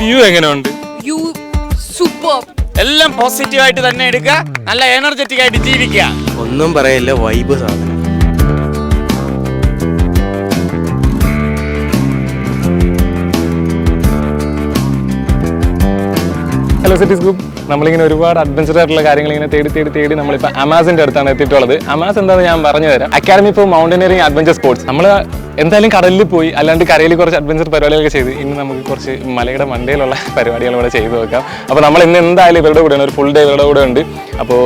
View എങ്ങനെയുണ്ട്? View super. എല്ലാം positive ആയിട്ട് തന്നെ എടുക്കുക, നല്ല എനർജറ്റിക് ആയിട്ട് ജീവിക്കുക. ഒന്നും പറയില്ല, വൈബ് സാധനം. ഹലോ സിറ്റീസ് ഗ്രൂപ്പ്, നമ്മളിങ്ങനെ ഒരുപാട് അഡ്വഞ്ചർ ആയിട്ടുള്ള കാര്യങ്ങൾ ഇങ്ങനെ തേടി നമ്മളിപ്പോൾ അമാസിൻ്റെ അടുത്താണ് എത്തിയിട്ടുള്ളത്. അമാസ് എന്താണെന്ന് ഞാൻ പറഞ്ഞു തരാം. Academy four mountaineering adventure sports. നമ്മൾ എന്തായാലും കടലിൽ പോയി, അല്ലാണ്ട് കരയിൽ കുറച്ച് അഡ്വഞ്ചർ പരിപാടികളൊക്കെ ചെയ്ത് ഇന്ന് നമുക്ക് കുറച്ച് മലയുടെ മണ്ടയിലുള്ള പരിപാടികൾ ഇവിടെ ചെയ്തു നോക്കാം. അപ്പോൾ നമ്മൾ ഇന്ന് എന്തായാലും ഇവരുടെ കൂടെയാണ്, ഒരു ഫുൾ ഡേ ഇവരുടെ കൂടെ ഉണ്ട്. അപ്പോൾ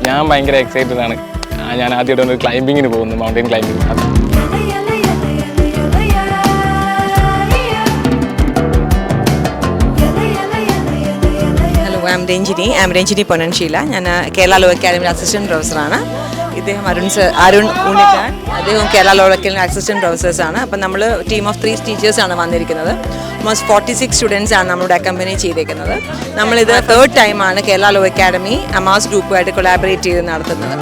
ഞാൻ ഭയങ്കര എക്സൈറ്റഡ് ആണ്. ഞാൻ ആദ്യമായിട്ട് ഒരു ക്ലൈമ്പിങ്ങിന് പോകുന്നു, mountain climbing. I'm Ranjini Ponanshila. ഞാൻ കേരള ലോ അക്കാദമിയുടെ അസിസ്റ്റന്റ് പ്രൊഫസറാണ്. ഇദ്ദേഹം അരുൺ ഉണ്ണിക്കാൻ, അദ്ദേഹം കേരള ലോ അക്കാദമിയുടെ അസിസ്റ്റന്റ് പ്രൊഫസേഴ്സാണ്. അപ്പം നമ്മൾ ടീം ഓഫ് 3 ടീച്ചേഴ്സാണ് വന്നിരിക്കുന്നത്. ഓൾമോസ്റ്റ് 46 സ്റ്റുഡൻസ് ആണ് നമ്മളുടെ അക്കമ്പനി ചെയ്തേക്കുന്നത്. നമ്മളിത് 3rd ടൈമാണ് കേരള ലോ അക്കാദമി അമാസ് ഗ്രൂപ്പുമായിട്ട് കൊളാബറേറ്റ് ചെയ്ത് നടത്തുന്നത്.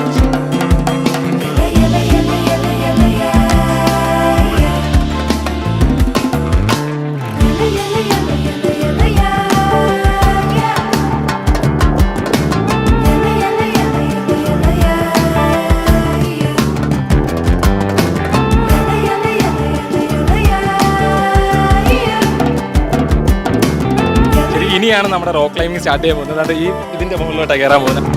ഇനിയാണ് നമ്മുടെ റോക്ക് ക്ലൈമ്പിംഗ് സ്റ്റാർട്ട് ചെയ്യാൻ പോകുന്നത്. അത് ഇതിൻ്റെ മുകളിലോട്ടാണ് കയറാൻ പോകുന്നത്.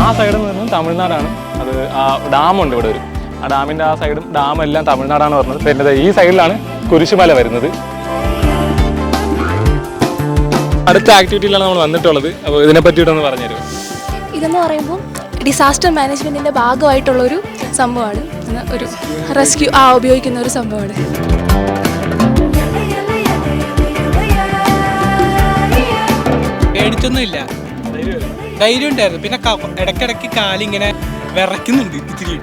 ആ സൈഡിൽ നിന്ന് തമിഴ്നാടാണ്. അത് ആ ഡാമുണ്ട് ഇവിടെ ഒരു, ആ ഡാമിൻ്റെ ആ സൈഡും ഡാമെല്ലാം തമിഴ്നാടാണ് വരുന്നത്. പിന്നെ ഈ സൈഡിലാണ് കുരിശുമല വരുന്നത്. അടുത്ത ആക്ടിവിറ്റിയിലാണ് നമ്മൾ വന്നിട്ടുള്ളത്. അപ്പോൾ ഇതിനെ പറ്റിയിട്ടൊന്ന് പറഞ്ഞുതരുമോ? ഇതെന്ന് പറയുമ്പോൾ ഡിസാസ്റ്റർ മാനേജ്മെൻറ്റിൻ്റെ ഭാഗമായിട്ടുള്ളൊരു സംഭവമാണ്. ഒരു റെസ്ക്യൂ ഉപയോഗിക്കുന്ന ഒരു സംഭവമാണ്. പേടിച്ചൊന്നുമില്ല, ധൈര്യം ഉണ്ടായിരുന്നു. പിന്നെ ഇടയ്ക്കിടയ്ക്ക് കാലിങ്ങനെ വിറയ്ക്കുന്നുണ്ട് ഇത്തിരി,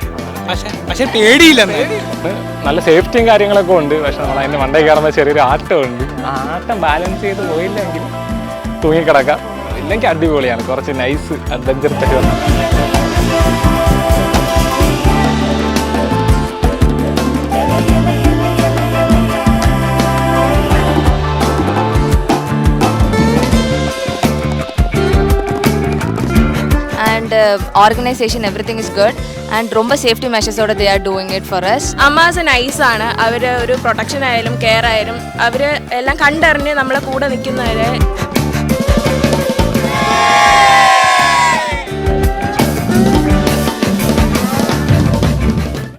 പക്ഷെ പേടിയില്ല. നല്ല സേഫ്റ്റിയും കാര്യങ്ങളൊക്കെ ഉണ്ട്. പക്ഷെ നമ്മൾ അതിൻ്റെ മണ്ടേ കയറുമ്പോൾ ചെറിയൊരു ആട്ടമുണ്ട്. ആ ആട്ടം ബാലൻസ് ചെയ്ത് പോയില്ലെങ്കിൽ തൂങ്ങിക്കിടക്കാം, ഇല്ലെങ്കിൽ അടിപൊളിയാണ്. കുറച്ച് നൈസ് അഡ്വഞ്ചർ പരിപാടി. And organization, everything is good and romba safety measures oda they are doing it for us. അമാസ് നൈസ് ആണ്. അവർ ഒരു പ്രൊട്ടക്ഷൻ ആയാലും കെയർ ആയാലും അവർ എല്ലാം കണ്ടറിഞ്ഞ് നമ്മളെ കൂടെ നിൽക്കുന്നവരെ